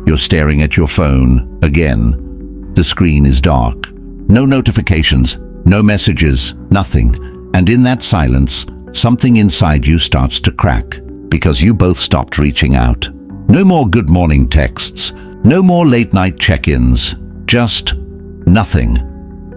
You're staring at your phone again. The screen is dark. No notifications, no messages, nothing. And in that silence, something inside you starts to crack, because you both stopped reaching out. No more good morning texts, no more late night check-ins, just nothing.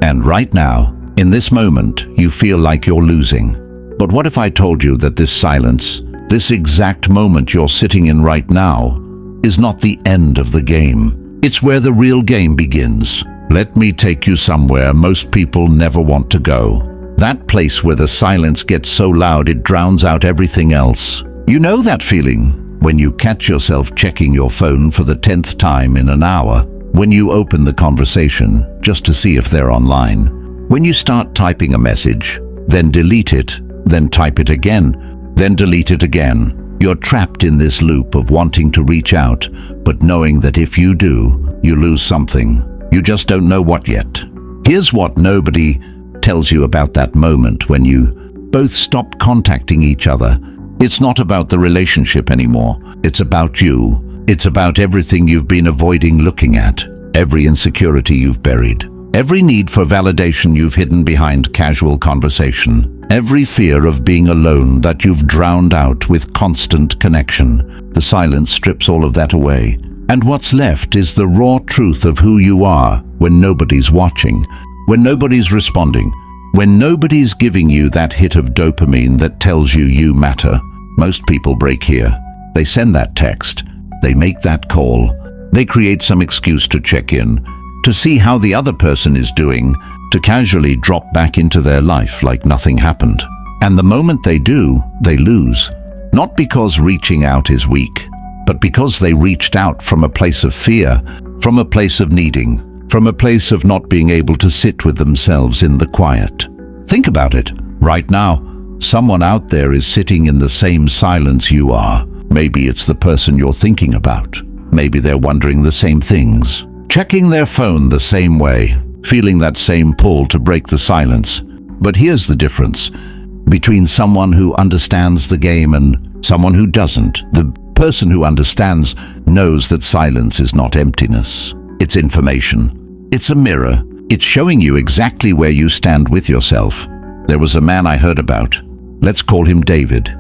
And right now, in this moment, you feel like you're losing. But what if I told you that this silence, this exact moment you're sitting in right now, is not the end of the game? It's where the real game begins. Let me take you somewhere most people never want to go. That place where the silence gets so loud it drowns out everything else. You know that feeling when you catch yourself checking your phone for the 10th time in an hour, when you open the conversation just to see if they're online, when you start typing a message, then delete it, then type it again, then delete it again. You're trapped in this loop of wanting to reach out, but knowing that if you do, you lose something. You just don't know what yet. Here's what nobody tells you about that moment when you both stop contacting each other. It's not about the relationship anymore. It's about you. It's about everything you've been avoiding looking at, every insecurity you've buried, every need for validation you've hidden behind casual conversation, every fear of being alone that you've drowned out with constant connection. The silence strips all of that away. And what's left is the raw truth of who you are when nobody's watching, when nobody's responding, when nobody's giving you that hit of dopamine that tells you you matter. Most people break here. They send that text. They make that call. They create some excuse to check in, to see how the other person is doing, to casually drop back into their life like nothing happened. And the moment they do, they lose. Not because reaching out is weak, but because they reached out from a place of fear, from a place of needing, from a place of not being able to sit with themselves in the quiet. Think about it. Right now, someone out there is sitting in the same silence you are. Maybe it's the person you're thinking about. Maybe they're wondering the same things, checking their phone the same way, feeling that same pull to break the silence. But here's the difference between someone who understands the game and someone who doesn't. The person who understands knows that silence is not emptiness. It's information. It's a mirror. It's showing you exactly where you stand with yourself. There was a man I heard about. Let's call him David.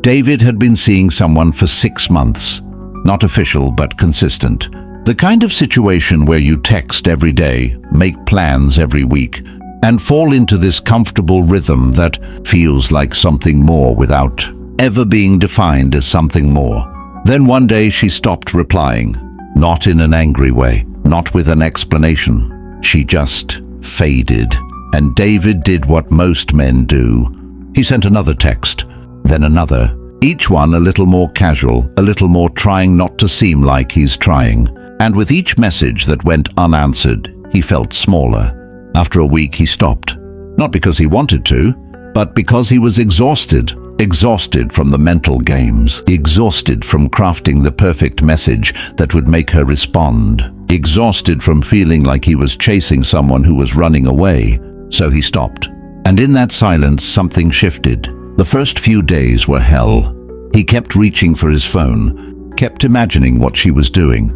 David had been seeing someone for 6 months. Not official, but consistent. The kind of situation where you text every day, make plans every week, and fall into this comfortable rhythm that feels like something more without ever being defined as something more. Then one day she stopped replying, not in an angry way, not with an explanation. She just faded. And David did what most men do. He sent another text, then another, each one a little more casual, a little more trying not to seem like he's trying. And with each message that went unanswered, he felt smaller. After a week, he stopped. Not because he wanted to, but because he was exhausted. Exhausted from the mental games. Exhausted from crafting the perfect message that would make her respond. Exhausted from feeling like he was chasing someone who was running away. So he stopped. And in that silence, something shifted. The first few days were hell. He kept reaching for his phone, kept imagining what she was doing,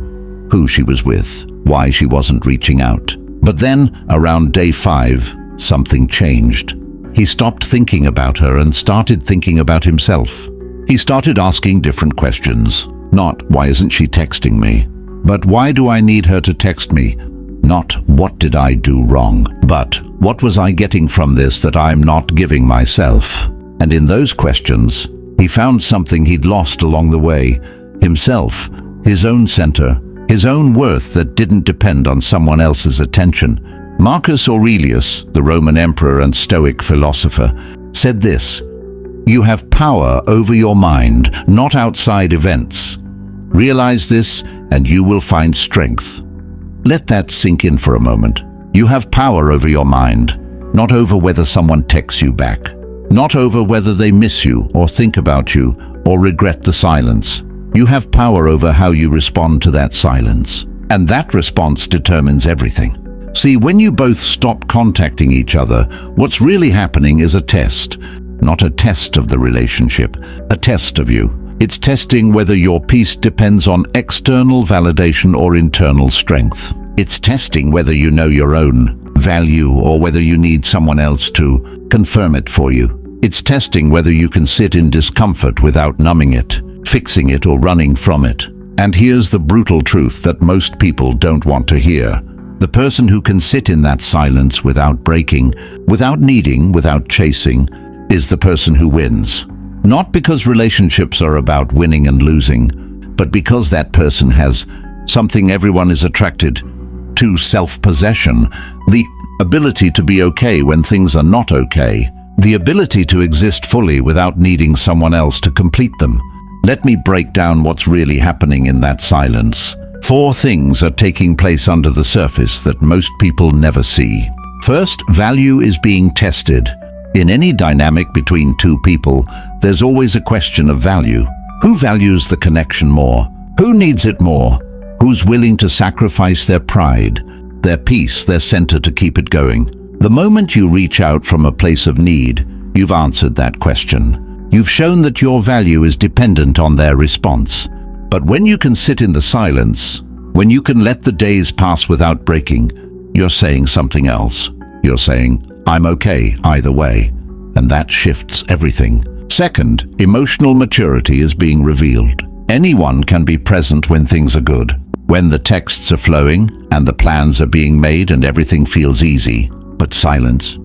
who she was with, why she wasn't reaching out. But then, around day 5, something changed. He stopped thinking about her and started thinking about himself. He started asking different questions. Not, why isn't she texting me? But why do I need her to text me? Not, what did I do wrong? But, what was I getting from this that I'm not giving myself? And in those questions, he found something he'd lost along the way. Himself, his own center, his own worth that didn't depend on someone else's attention. Marcus Aurelius, the Roman emperor and Stoic philosopher, said this: "You have power over your mind, not outside events. Realize this, and you will find strength." Let that sink in for a moment. You have power over your mind, not over whether someone texts you back, not over whether they miss you or think about you or regret the silence. You have power over how you respond to that silence. And that response determines everything. See, when you both stop contacting each other, what's really happening is a test. Not a test of the relationship, a test of you. It's testing whether your peace depends on external validation or internal strength. It's testing whether you know your own value or whether you need someone else to confirm it for you. It's testing whether you can sit in discomfort without numbing it, fixing it, or running from it. And here's the brutal truth that most people don't want to hear. The person who can sit in that silence without breaking, without needing, without chasing, is the person who wins. Not because relationships are about winning and losing, but because that person has something everyone is attracted to: self-possession, the ability to be okay when things are not okay, the ability to exist fully without needing someone else to complete them. Let me break down what's really happening in that silence. 4 things are taking place under the surface that most people never see. First, value is being tested. In any dynamic between two people, there's always a question of value. Who values the connection more? Who needs it more? Who's willing to sacrifice their pride, their peace, their center to keep it going? The moment you reach out from a place of need, you've answered that question. You've shown that your value is dependent on their response. But when you can sit in the silence, when you can let the days pass without breaking, you're saying something else. You're saying, I'm okay either way. And that shifts everything. Second, emotional maturity is being revealed. Anyone can be present when things are good, when the texts are flowing and the plans are being made and everything feels easy. But silence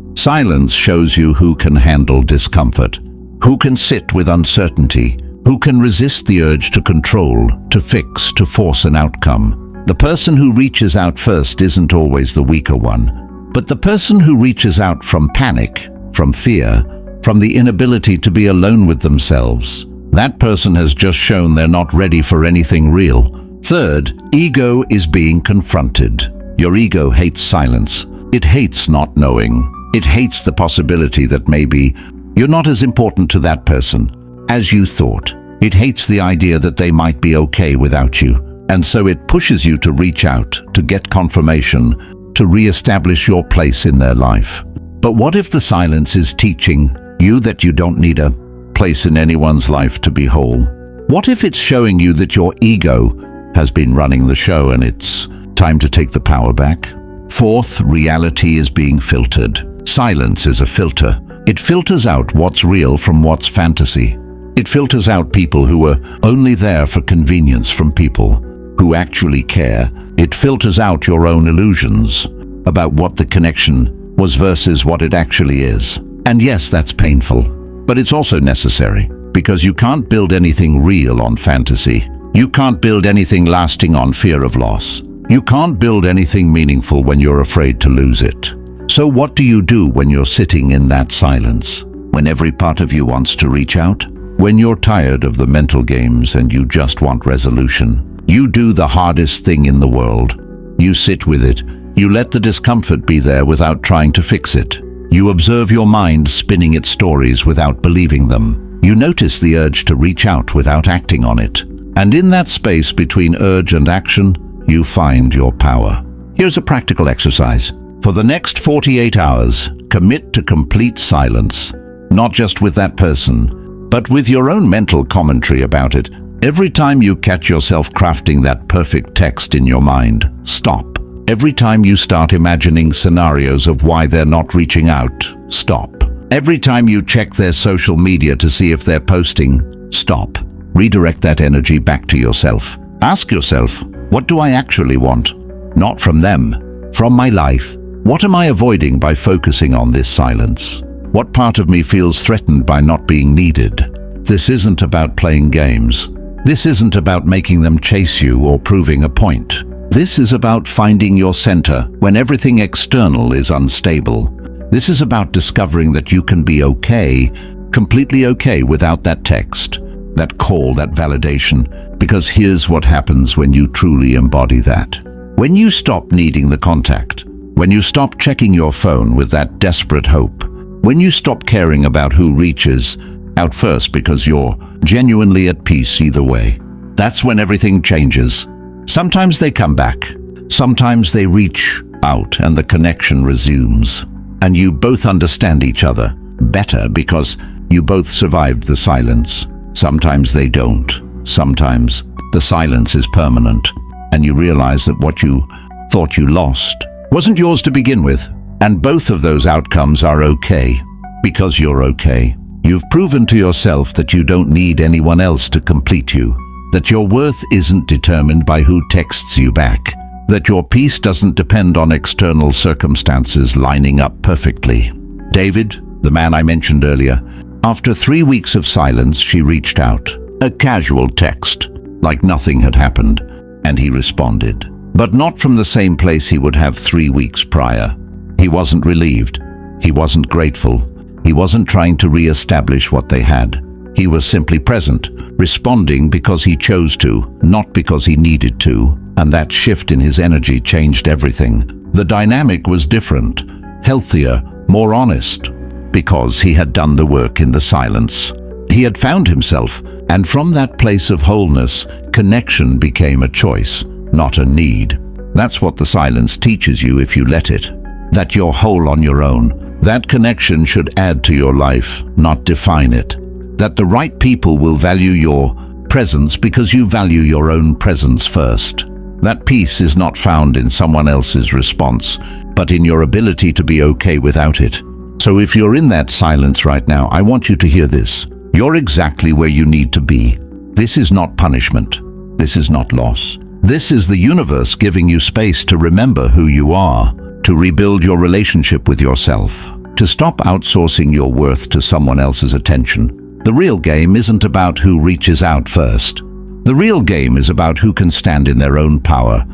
shows you who can handle discomfort, who can sit with uncertainty, who can resist the urge to control, to fix, to force an outcome. The person who reaches out first isn't always the weaker one, but the person who reaches out from panic, from fear, from the inability to be alone with themselves, that person has just shown they're not ready for anything real. Third, ego is being confronted. Your ego hates silence. It hates not knowing. It hates the possibility that maybe you're not as important to that person as you thought. It hates the idea that they might be okay without you. And so it pushes you to reach out, to get confirmation, to re-establish your place in their life. But what if the silence is teaching you that you don't need a place in anyone's life to be whole? What if it's showing you that your ego has been running the show and it's time to take the power back? Fourth, reality is being filtered. Silence is a filter. It filters out what's real from what's fantasy. It filters out people who are only there for convenience from people who actually care. It filters out your own illusions about what the connection was versus what it actually is. And yes, that's painful, but it's also necessary, because you can't build anything real on fantasy. You can't build anything lasting on fear of loss. You can't build anything meaningful when you're afraid to lose it. So what do you do when you're sitting in that silence? When every part of you wants to reach out? When you're tired of the mental games and you just want resolution? You do the hardest thing in the world. You sit with it. You let the discomfort be there without trying to fix it. You observe your mind spinning its stories without believing them. You notice the urge to reach out without acting on it. And in that space between urge and action, you find your power. Here's a practical exercise. For the next 48 hours, commit to complete silence, not just with that person, but with your own mental commentary about it. Every time you catch yourself crafting that perfect text in your mind, stop. Every time you start imagining scenarios of why they're not reaching out, stop. Every time you check their social media to see if they're posting, stop. Redirect that energy back to yourself. Ask yourself, what do I actually want? Not from them, from my life. What am I avoiding by focusing on this silence? What part of me feels threatened by not being needed? This isn't about playing games. This isn't about making them chase you or proving a point. This is about finding your center when everything external is unstable. This is about discovering that you can be okay, completely okay without that text, that call, that validation. Because here's what happens when you truly embody that. When you stop needing the contact, when you stop checking your phone with that desperate hope, when you stop caring about who reaches out first because you're genuinely at peace either way, that's when everything changes. Sometimes they come back. Sometimes they reach out and the connection resumes. And you both understand each other better because you both survived the silence. Sometimes they don't. Sometimes the silence is permanent, and you realize that what you thought you lost wasn't yours to begin with. And both of those outcomes are okay, because you're okay. You've proven to yourself that you don't need anyone else to complete you, that your worth isn't determined by who texts you back, that your peace doesn't depend on external circumstances lining up perfectly. David, the man I mentioned earlier, after 3 weeks of silence, she reached out. A casual text, like nothing had happened, and he responded. But not from the same place he would have 3 weeks prior. He wasn't relieved. He wasn't grateful. He wasn't trying to re-establish what they had. He was simply present, responding because he chose to, not because he needed to. And that shift in his energy changed everything. The dynamic was different, healthier, more honest, because he had done the work in the silence. He had found himself, and from that place of wholeness, connection became a choice, not a need. That's what the silence teaches you if you let it. That you're whole on your own. That connection should add to your life, not define it. That the right people will value your presence because you value your own presence first. That peace is not found in someone else's response, but in your ability to be okay without it. So if you're in that silence right now, I want you to hear this. You're exactly where you need to be. This is not punishment. This is not loss. This is the universe giving you space to remember who you are, to rebuild your relationship with yourself, to stop outsourcing your worth to someone else's attention. The real game isn't about who reaches out first. The real game is about who can stand in their own power,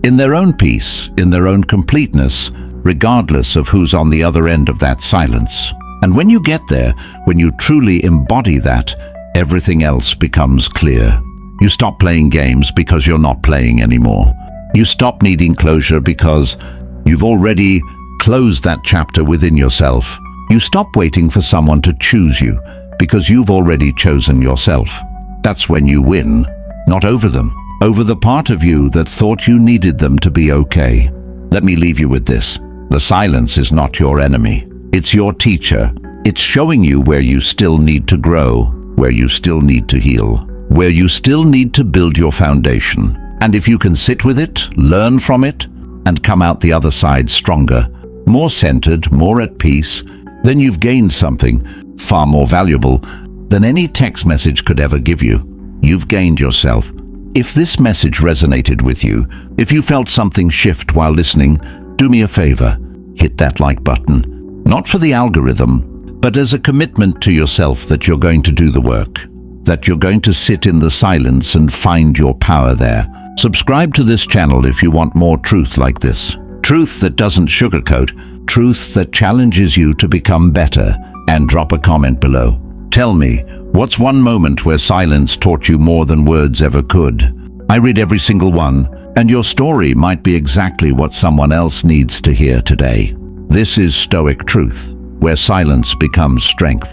in their own peace, in their own completeness, regardless of who's on the other end of that silence. And when you get there, when you truly embody that, everything else becomes clear. You stop playing games because you're not playing anymore. You stop needing closure because you've already closed that chapter within yourself. You stop waiting for someone to choose you because you've already chosen yourself. That's when you win, not over them, over the part of you that thought you needed them to be okay. Let me leave you with this. The silence is not your enemy. It's your teacher. It's showing you where you still need to grow, where you still need to heal, where you still need to build your foundation. And if you can sit with it, learn from it, and come out the other side stronger, more centered, more at peace, then you've gained something far more valuable than any text message could ever give you. You've gained yourself. If this message resonated with you, if you felt something shift while listening, do me a favor, hit that like button. Not for the algorithm, but as a commitment to yourself that you're going to do the work, that you're going to sit in the silence and find your power there. Subscribe to this channel if you want more truth like this. Truth that doesn't sugarcoat, truth that challenges you to become better, and drop a comment below. Tell me, what's one moment where silence taught you more than words ever could? I read every single one, and your story might be exactly what someone else needs to hear today. This is Stoic Truth, where silence becomes strength.